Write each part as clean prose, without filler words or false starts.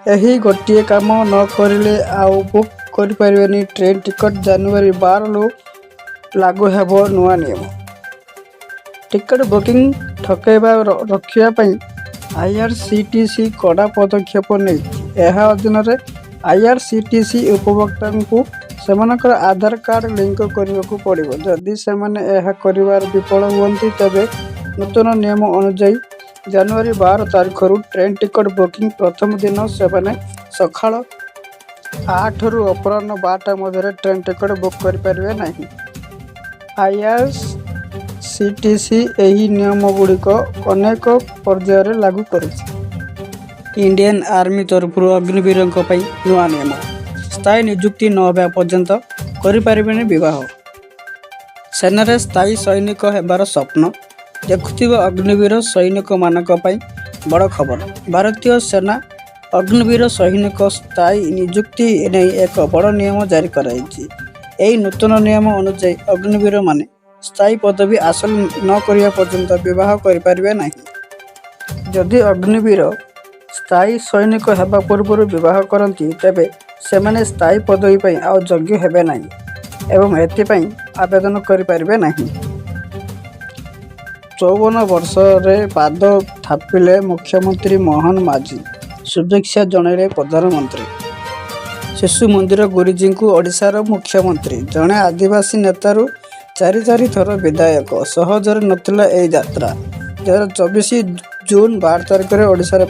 यही गोटे काम न करिले आउ बुक करें ट्रेन टिकट जनवरी 12 रु लागू हेब नुआ नियम। टिकट बुकिंग ठकैबा रखापी आईआरसीटीसी कड़ा पदक्षेप नहीं। अधीन आईआरसीटीसी उपभोक्ता को सेमानकर आधार कार्ड लिंक करने को पड़ो। जदि से विफल हुए तेरे नूतन नियम अनुजाई जनवरी 12 तारीख रु ट्रेन टिकट बुकिंग प्रथम दिन से सका 8 रु अपराह 12टा मध्य ट्रेन टिकट बुक करें नहीं। आईआरसीटीसी यही नियम गुड़िक अनेक पर्यायर लागू कर। इंडियन आर्मी तरफ अग्निवीर नुआ नियम स्थायी नियुक्ति न होगा पर्यंत करें विवाह। सेना स्थायी सैनिक होबार स्वप्न देखुवा अग्निवीर सैनिक मानक बड़ खबर। भारतीय सेना अग्निवीर सैनिक स्थायी नियुक्ति नहीं एक बड़ नियम जारी कराई। यही नूतन नियम अनुजाई अग्निवीर माने स्थायी पदवी हासिल न करने पर्यंत विवाह करें नहीं। जदि अग्निवीर स्थायी सैनिक होगा पूर्व विवाह करती तेबे सेमाने स्थायी पदवी पर आउ योग्य हेबे नहीं एवं एथिपाई आवेदन करें नहीं। 54 वर्ष रे पाद थापिले मुख्यमंत्री मोहन माझी शुभेच्छा जनइले प्रधानमंत्री। शिशु मंदिर गुरुजी को ओडिशार मुख्यमंत्री जड़े आदिवासी नेतारू 4 थर विधायक सहजर नथिला ए यात्रा। 2024 जून 12 तारिख में ओडिशार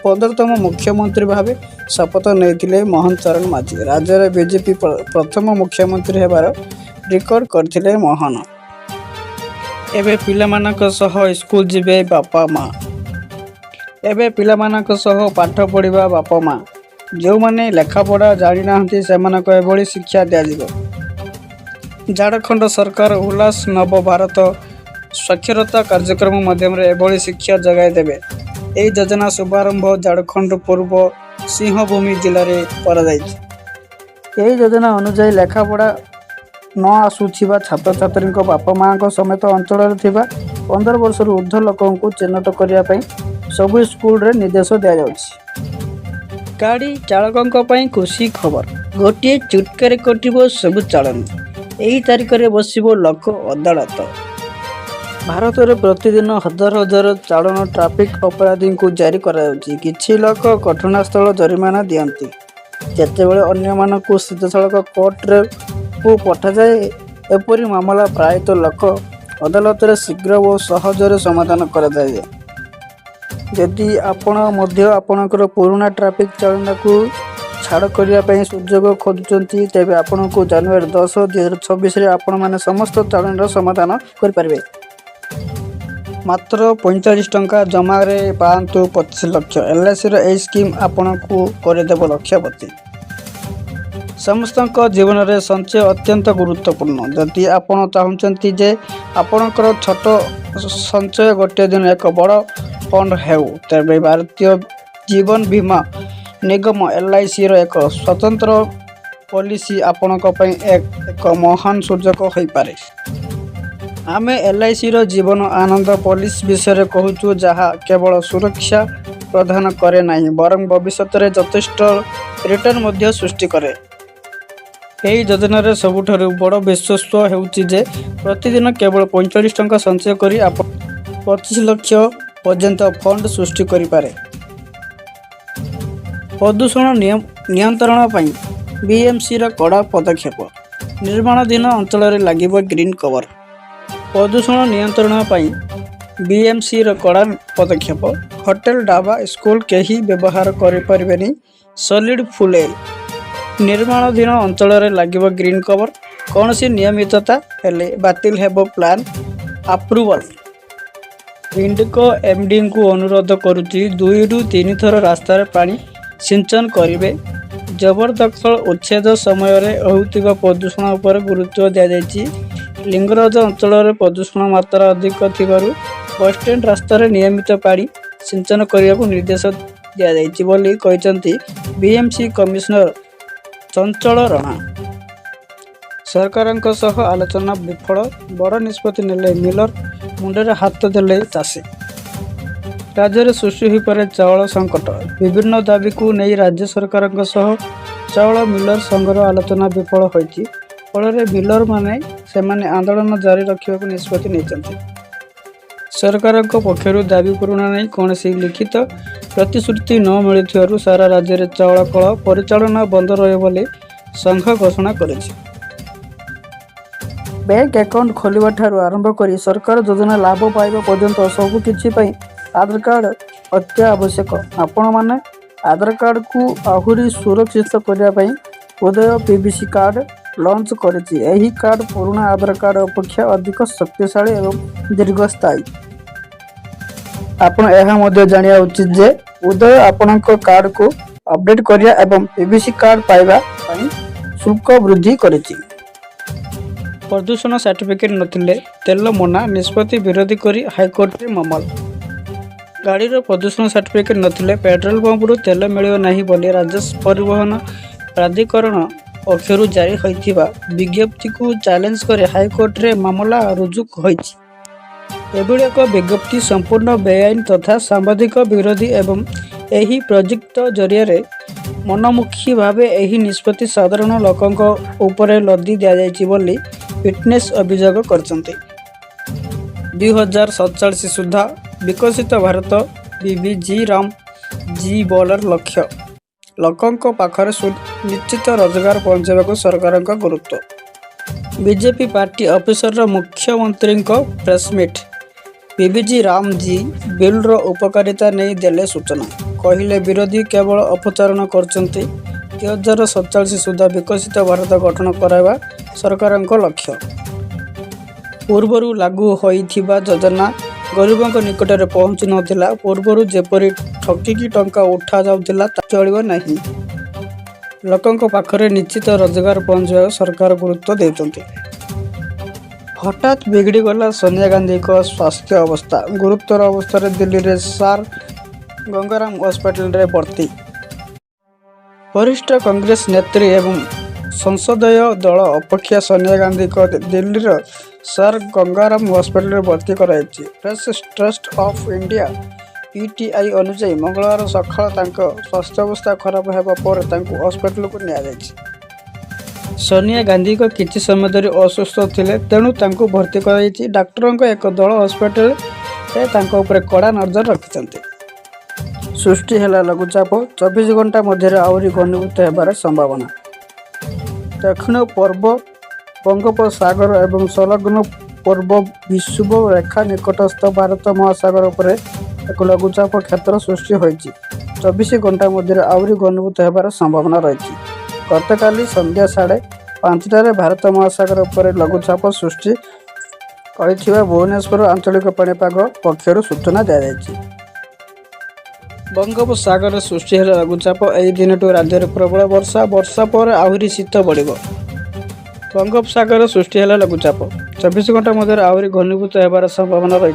15तम मुख्यमंत्री भाव शपथ नहीं मोहन चरण माझी। राज्य बीजेपी प्रथम मुख्यमंत्री हेबार रिकॉर्ड करथिले मोहन। एबे पिलामानक सह स्कूल जिबे बापा माँ। एबे पिलामानक सह पाठ पढ़िबा बापा माँ जो माने लेखापढ़ा जानी नाहंती सेमानक एभली शिक्षा दिया। झारखंड सरकार उल्लास नव भारत साक्षरता कार्यक्रम माध्यम एभली शिक्षा जगाई देवे। यह योजना शुभारंभ झारखंड पूर्व सिंहभूमि जिले में यही योजना अनुजाई लेखापढ़ा न आसुवा छात्र छात्री बापा माँ समेत अंचल 15 वर्ष ऊर्ध्व लोक चिन्हट करने सबु स्कूल रे निर्देश दि जाउछि। गाड़ी चालकों खुशी खबर गोटे चुटकारे कटिबो सबु चालान। यही तारिख में बसिबो लोक अदालत। भारत में प्रतिदिन हजार हजार चालान ट्राफिक अपराधी को जारी कराउछि। किछि लोक घटनास्थल जरिमाना दियंती जेतेबेले अन्य मानकु सीधासलख कोर्ट रे को पठा जाए। एपरी मामला प्रायतः लोक अदालत रे शीघ्र और सहजरे समाधान करा जाए। यदि आपण मध्य आपणकर पुराना ट्राफिक चालान को छाड़ करने सुजोग खोजुंट तेज आपण को जनवरी 10, 2026 आपण मैंने समस्त चालान समाधान करें। मात्र 45 टंका जमा पातु 25 लाख। एलआईसी यह स्कीम आपण को करदेव लक्षपति। समस्त जीवन में संचय अत्यंत गुरुत्वपूर्ण। जदि आपण चाहते जे आपणकर छोट संचय गोटे दिन एक बड़ फंड हेउ तेरे भारतीय जीवन बीमा निगम एलआईसी एक स्वतंत्र पॉलिसी आपण एक महान सुजोग हो पारे। आमे एलआईसी जीवन आनंद पॉलिसी विषय कहूँ जहाँ केवल सुरक्षा प्रदान करे नहीं बरं भविष्य में यथेष्ट रिटर्न सृष्टि करे। यही योजन सबुठारु बड़ विश्वस्त होउछि जे प्रतिदिन केवल 45 टंका संचय करी 25 लाख पर्यंत फंड सृष्टि करि पारे। प्रदूषण नियंत्रण पई बीएमसी रा कड़ा पदक्षेप। निर्माणाधीन अंचल रे लागिबो ग्रीन कवर। प्रदूषण नियंत्रण पई बीएमसी रा कड़ा पदक्षेप। होटेल ढाबा स्कूल केही व्यवहार करि परिबेनी सॉलिड फुल एल। निर्माणाधीन अंचल रे लागिबो ग्रीन कवर। कौन सी नियमितता हेले बातिल हेबो प्लान अप्रूवल। इंडिको एमडी को अनुरोध करुच्ची 2 रु 3 थर रास्तार पानी सिंचन करिवे। जबरदखल उच्छेद समय होउतिबा प्रदूषण उपर गुरुत्व दिया जायछि। लिंगराज अंचल रे प्रदूषण मात्रा अधिक थिबारु बसस्टैंड रास्तार नियमित पानी सिंचन करने को निर्देश दिया जायछि बोली कहिसंती बीएमसी कमिश्नर चंचल राणा। सरकारଙ୍କ सह आलोचना विफल। बड़ निष्पत्ति नेले मिलर मुंडरे हाथ देले चाषी। राज्य सृष्टि होईपारे चाउल संकट। विभिन्न दाबी को नहीं राज्य सरकार चाउल मिलर संघर आलोचना विफल होती। फल मिलर माने सेमाने आंदोलन जारी रखा निष्पत्ति नहीं। सरकार पक्षर दाबी पूरण नहीं कौन लिखित प्रतिश्रुति न मिलू सारा राज्य में चाउल कल परिचालना बंद रही संघ घोषणा कर। बैंक अकाउंट खोलिबा ठारू आरंभ करी सरकार योजना लाभ पाइबा पर्यंत सबकिछि आधार कार्ड अति आवश्यक। आपण माने आधार कार्ड को आहुरी सुरक्षित करने उदय पीवीसी कार्ड लॉन्च करिछि। एही कार्ड पुराना आधार कार्ड अपेक्षा अधिक शक्तिशाली एवं दीर्घस्थायी। आपण एहा मध्ये जानिया उचित जे उदय आपणक कार्ड को अपडेट करिया एवं पीवीसी कार्ड पाइबा पई शुल्क वृद्धि करिछि। प्रदूषण सर्टिफिकेट नथिले तेल मना निष्पत्ति विरोधी करी हाईकोर्ट में मामला। गाड़ीर प्रदूषण सर्टिफिकेट नथिले पेट्रोल पंपरू तेल मिलियो नाही बोली राज्य परिवहन प्राधिकरण पक्षर जारी होइथिबा विज्ञप्ति को चैलेंज कर हाईकोर्ट रे मामला रुजु होइछि। एभଳି एक विज्ञप्ति संपूर्ण बेआईन तथा सांबादिक विरोधी एवं एही प्रोजेक्ट जरिया मनमुखी भावे एही निष्पत्ति साधारण लोकंक ऊपर लदी दिया जायछि बोली फिटनेस अभियोग करछन्ते। 2047 सुधा विकसित भारत बीबीजी राम जी बॉलर लक्ष्य लोकंक पाखरे निश्चित रोजगार पहुंचाइबाकू सरकार गुरुत्व। बीजेपी पार्टी ऑफिसर मुख्यमंत्री press meet BBG Ram ji bill रो उपकारिता नहीं देले सूचना। कहले विरोधी केवल अपचारण करछन्ते। 2047 सुधा विकसित भारत गठन कराइबा सरकार लक्ष्य। पूर्वर लागू होइथिबा योजना गरीबों निकट में पहुँचु नाला। पूर्वर जेपरी ठकिकी टंका उठा जाउथिला चलिबो नहीं। लोकंक पाखरे निश्चित रोजगार पहुंचा सरकार गुरुत्व देउछन्ति। हठात बिगड़ी गला सोनिया गांधी को स्वास्थ्य अवस्था। गुरुतर अवस्था दिल्ली रे सार गंगाराम हॉस्पिटल रे भर्ती। वरिष्ठ कांग्रेस नेत्री एवं संसदीय दल अपेक्षा सोनिया गांधी को दिल्ली सर गंगाराम हॉस्पिटल में भर्ती कराई। Press trust of India PTI अनुसार मंगलवार सकाळ स्वास्थ्य अवस्था खराब होगा पर हॉस्पिटल को निया। सोनिया गांधी को किछि समय धरी असुस्थ थिले तेणु तांको भर्ती कराई। डाक्टर एक दल हॉस्पिटल रे कड़ा नजर रखिछन्ते। सृष्टि है लघुचाप 24 घंटा मध्य आहरी घनीभूत होबार संभावना। दक्षिण पूर्व बंगोपसागर एवं संलग्न पूर्व विषुव रेखा निकटस्थ भारत महासागर पर एक लघुचाप क्षेत्र सृष्टि होइछि। 24 घंटा मध्य आहरी घनीभूत होबार संभावना रही। गतकाली संध्या 5:30 भारत महासागर पर लघुचाप सृष्टि करथिबा भुवनेश्वर आंचलिक पाणीपाग पक्षर सूचना दी। बंगोपसागर सृष्टि है लघुचाप। यही दिन राज्य में प्रबल वर्षा पर आहरी शीत बढ़। बंगोपसागर सृष्टि है लघुचाप 24 घंटा मध्य आहरी घनीभूत होबार संभावना रही।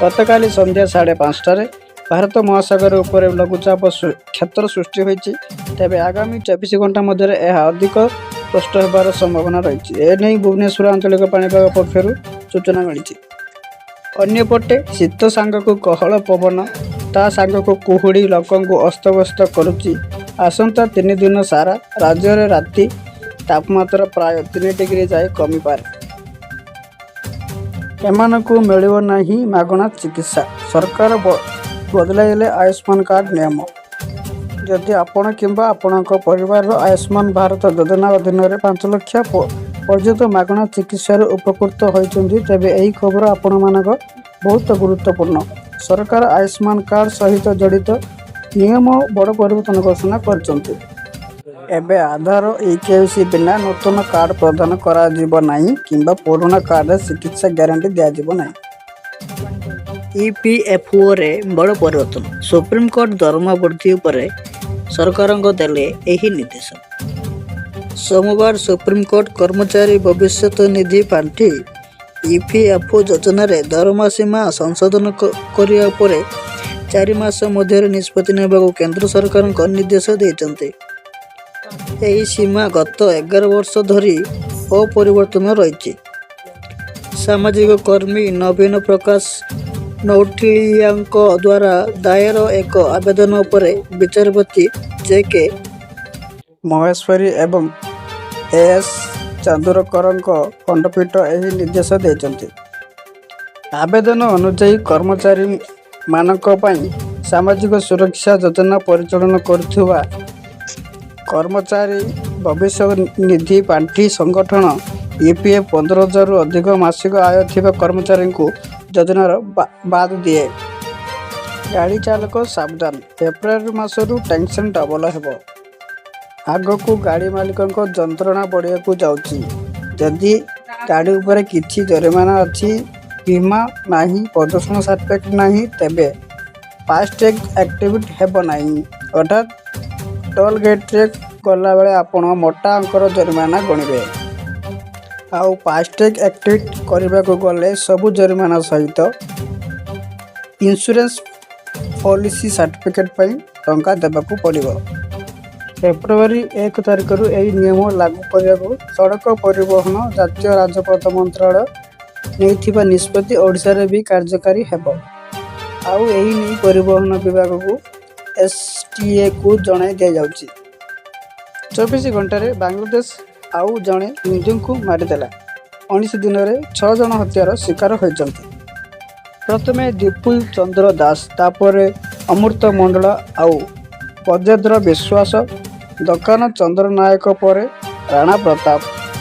गतकाली संध्या 5:30 भारत महासागर उपर लघुचाप क्षेत्र सृष्टि होइछि। तेबे आगामी 24 घंटा मध्य यह अधिक स्पष्ट होबार संभावना रही। एने भुवनेश्वर आंचलिक पाणीपाग पक्षर सूचना मिली। अन्यपटे शीत सांगक कहल पवन ता सांगक कुहुड़ी लोकं को अस्तव्यस्त करुच्ची। आसंता 3 दिन सारा राज्य में राति तापमात्रा प्राय 3 डिग्री जाए कमी पारे। एमानकु मिलिबो नाही मागणा चिकित्सा। सरकार बदलाइले आयुष्मान कार्ड नियम। जदि आपण किंबा आपणक परिवार आयुष्मान भारत योजना अधीन 5 लाख पर्यंत मागणा चिकित्सार उपकृत होइछन्ति तेबे एही खबर आपण मानक बहुत गुरुत्वपूर्ण। सरकार आयुष्मान कार्ड सहित जड़ित नियम बड़ परिवर्तन घोषणा करछन्ति। एबे आधार ईकेवाईसी बिना नूतन कार्ड प्रदान करा जिवो नाही किंबा पुराना कार्ड चिकित्सा गारंटी दिया जिवो नाही। ईपीएफओ रे बड़ परिवर्तन। सुप्रीम कोर्ट दरमा वृद्धि उपरे सरकार देले एही निर्देश। सोमवार सुप्रीम कोर्ट कर्मचारी भविष्य निधि पांठी ईपीएफओ योजना रे दरमा सीमा संशोधन करिया परे 4 मास मध्य निष्पत्ति नेबाकू केंद्र सरकार को निर्देश देइचन्ते। एही सीमा गत 11 वर्ष धरी अपरिवर्तन रही। सामाजिक कर्मी नवीन प्रकाश ନୌଟିଆଙ୍କ ଦ୍ୱାରା ଦାୟର ଏକ ଆବେଦନ ଉପରେ ବିଚାରପତି ଜେ.କେ. ମହେଶ୍ୱରୀ ଏବଂ ଏ.ଏସ୍. ଚାନ୍ଦୁରକରଙ୍କ ଖଣ୍ଡପୀଠ ଏହି ନିର୍ଦ୍ଦେଶ ଦେଇଛନ୍ତି। ଆବେଦନ ଅନୁଯାୟୀ କର୍ମଚାରୀମାନଙ୍କ ପାଇଁ ସାମାଜିକ ସୁରକ୍ଷା ଯୋଜନା ପରିଚାଳନା କରୁଥିବା କର୍ମଚାରୀ ଭବିଷ୍ୟତ ନିଧି ପାଣ୍ଠି ସଂଗଠନ ଇପିଏଫ୍ 15,000ରୁ ଅଧିକ ମାସିକ ଆୟ ଥିବା କର୍ମଚାରୀଙ୍କୁ ଯୋଜନାର ବାଦ ଦିଏ। ଗାଡ଼ି ଚାଳକ ସାବଧାନ, ଫେବୃଆରୀ ମାସରୁ ଟେନ୍ସନ୍ ଡବଲ ହେବ। ଆଗକୁ ଗାଡ଼ି ମାଲିକଙ୍କ ଯନ୍ତ୍ରଣା ବଢ଼ିବାକୁ ଯାଉଛି। ଯଦି ଗାଡ଼ି ଉପରେ କିଛି ଜରିମାନା ଅଛି, ବୀମା ନାହିଁ, ପ୍ରଦୂଷଣ ସାର୍ଟିଫିକେଟ୍ ନାହିଁ, ତେବେ ଫାସ୍ଟ୍ୟାଗ୍ ଆକ୍ଟିଭେଟ୍ ହେବ ନାହିଁ। ଅର୍ଥାତ୍ ଟୋଲ୍ ଗେଟ୍ରେ ଗଲାବେଳେ ଆପଣ ମୋଟା ଅଙ୍କର ଜରିମାନା ଗଣିବେ। ଆଉ ଫାସ୍ଟ୍ୟାଗ୍ ଆକ୍ଟିଭେଟ୍ କରିବାକୁ ଗଲେ ସବୁ ଜରିମାନା ସହିତ ଇନ୍ସୁରାନ୍ସ ପଲିସି ସାର୍ଟିଫିକେଟ୍ ପାଇଁ ଟଙ୍କା ଦେବାକୁ ପଡ଼ିବ। ଫେବୃଆରୀ 1 ତାରିଖରୁ ଏହି ନିୟମ ଲାଗୁ କରିବାକୁ ସଡ଼କ ପରିବହନ ଜାତୀୟ ରାଜପଥ ମନ୍ତ୍ରଣାଳୟ ନେଇଥିବା ନିଷ୍ପତ୍ତି ଓଡ଼ିଶାରେ ବି କାର୍ଯ୍ୟକାରୀ ହେବ। ଆଉ ଏହି ନେଇ ପରିବହନ ବିଭାଗକୁ ଏସ୍ଟିଏକୁ ଜଣାଇ ଦିଆଯାଇଛି। 24 ଘଣ୍ଟାରେ ବାଂଲାଦେଶ ଆଉ ଜଣେ ହିନ୍ଦୁଙ୍କୁ ମାରିଦେଲା। 19 ଦିନରେ 6 ଜଣ ହତ୍ୟାର ଶିକାର ହୋଇଛନ୍ତି। ପ୍ରଥମେ ଦୀପୁଲ ଚନ୍ଦ୍ର ଦାସ, ତାପରେ ଅମୃତ ମଣ୍ଡଳ ଆଉ ଗଜେନ୍ଦ୍ର ବିଶ୍ୱାସ, ଦୋକାନ ଚନ୍ଦ୍ର ନାୟକ ପରେ ରାଣା ପ୍ରତାପ,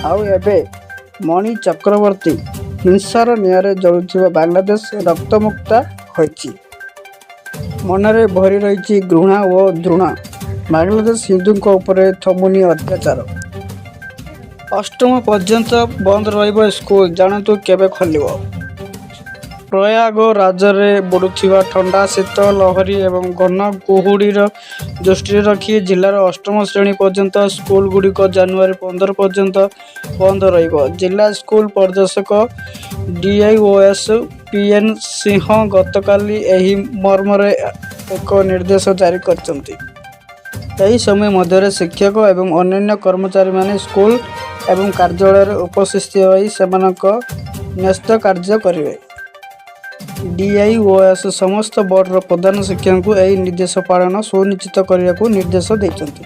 ଆଉ ଏବେ ମଣି ଚକ୍ରବର୍ତ୍ତୀ। ହିଂସାର ନିଆଁରେ ଜଳୁଥିବା ବାଂଲାଦେଶ ରକ୍ତମୁକ୍ତ ହୋଇଛି। ମନରେ ଭରି ରହିଛି ଘୃଣା ଓ ଘୃଣା। ବାଂଲାଦେଶ ହିନ୍ଦୁଙ୍କ ଉପରେ ଥମୁନି ଅତ୍ୟାଚାର। ଅଷ୍ଟମ ପର୍ଯ୍ୟନ୍ତ ବନ୍ଦ ରହିବ ସ୍କୁଲ, ଜାଣନ୍ତୁ କେବେ ଖୋଲିବ। ପ୍ରୟାଗରାଜରେ ବଢ଼ୁଥିବା ଥଣ୍ଡା, ଶୀତ ଲହରୀ ଏବଂ ଘନ କୁହୁଡ଼ିର ଦୃଷ୍ଟିରେ ରଖି ଜିଲ୍ଲାର ଅଷ୍ଟମ ଶ୍ରେଣୀ ପର୍ଯ୍ୟନ୍ତ ସ୍କୁଲଗୁଡ଼ିକ ଜାନୁଆରୀ 15 ପର୍ଯ୍ୟନ୍ତ ବନ୍ଦ ରହିବ। ଜିଲ୍ଲା ସ୍କୁଲ ପରିଦର୍ଶକ ଡିଆଇଓଏସ୍ ପି.ଏନ୍. ସିଂହ ଗତକାଲି ଏହି ମର୍ମରେ ଏକ ନିର୍ଦ୍ଦେଶ ଜାରି କରିଛନ୍ତି। ଏହି ସମୟ ମଧ୍ୟରେ ଶିକ୍ଷକ ଏବଂ ଅନ୍ୟାନ୍ୟ କର୍ମଚାରୀମାନେ ସ୍କୁଲ ଏବଂ କାର୍ଯ୍ୟାଳୟରେ ଉପସ୍ଥିତ ହୋଇ ସେମାନଙ୍କ ନ୍ୟସ୍ତ କାର୍ଯ୍ୟ କରିବେ। ଡିଆଇଓଏସ୍ ସମସ୍ତ ବୋର୍ଡର ପ୍ରଧାନ ଶିକ୍ଷକଙ୍କୁ ଏହି ନିର୍ଦ୍ଦେଶ ପାଳନ ସୁନିଶ୍ଚିତ କରିବାକୁ ନିର୍ଦ୍ଦେଶ ଦେଇଛନ୍ତି।